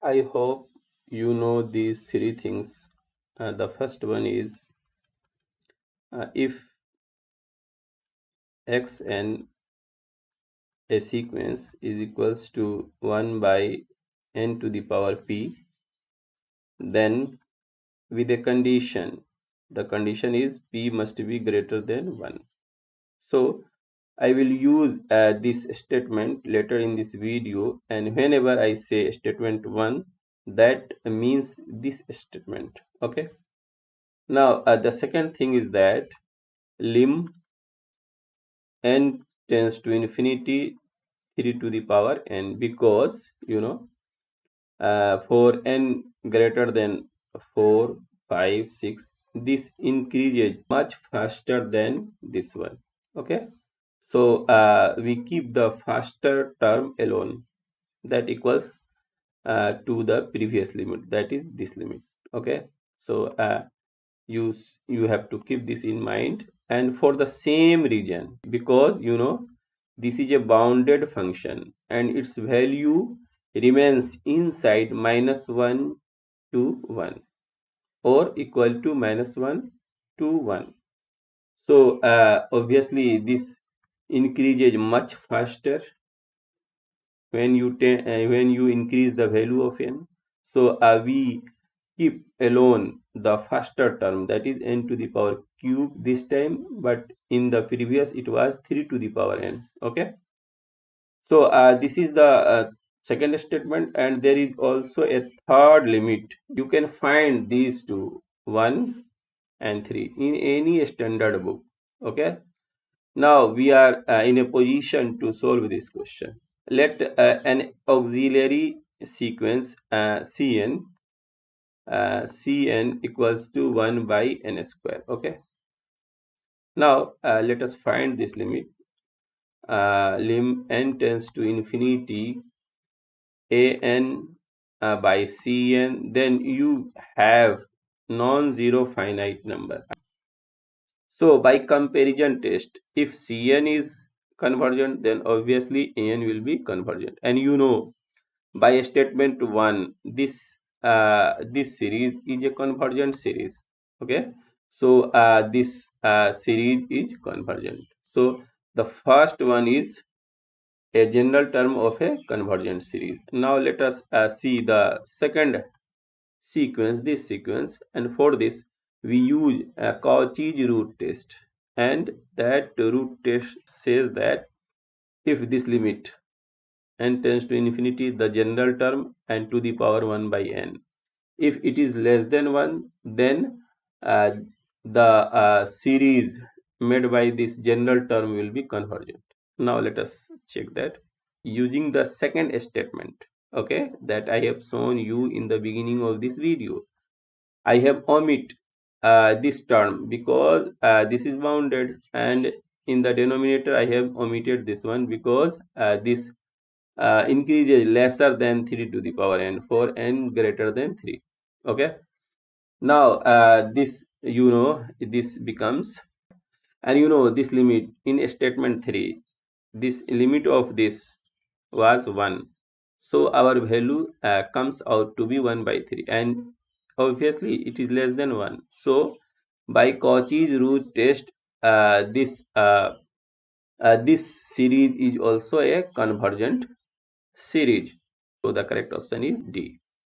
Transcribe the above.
I hope you know these three things. The first one is if xn, a sequence, is equals to 1 by n to the power p, then with a condition, the condition is p must be greater than 1. So I will use this statement later in this video, and whenever I say statement 1, that means this statement. Okay. Now the second thing is that lim n tends to infinity 3 to the power n, because for n greater than 4, 5, 6, this increases much faster than this one. Okay. So we keep the faster term alone, that equals to the previous limit, that is this limit. Okay. So you have to keep this in mind. And for the same region, because this is a bounded function and its value remains inside -1 to 1 or equal to -1 to 1. So obviously this increases much faster when you increase the value of n. So we keep alone the faster term, that is n to the power cube this time, but in the previous it was 3 to the power n. Okay. So this is the second statement, and there is also a third limit. You can find these two, 1 and 3, in any standard book. Okay. Now we are in a position to solve this question. Let an auxiliary sequence Cn equals to 1 by n square. Okay. Now let us find this limit. Lim n tends to infinity an by Cn, then you have non-zero finite number. So by comparison test, if Cn is convergent, then obviously An will be convergent. And by statement 1, this series is a convergent series. Okay. So this series is convergent. So the first one is a general term of a convergent series. Now let us see the second sequence, this sequence, and for this we use a Cauchy's root test, and that root test says that if this limit n tends to infinity, the general term, and to the power 1 by n, if it is less than 1, then the series made by this general term will be convergent. Now let us check that using the second statement, okay, that I have shown you in the beginning of this video. I have omit this term because this is bounded, and in the denominator I have omitted this one because this increases lesser than 3 to the power n for n greater than 3. Okay. Now this this becomes, and this limit in statement 3, this limit of this was 1, so our value comes out to be 1 by 3, and obviously it is less than 1. So by Cauchy's root test, this series is also a convergent series. So the correct option is D.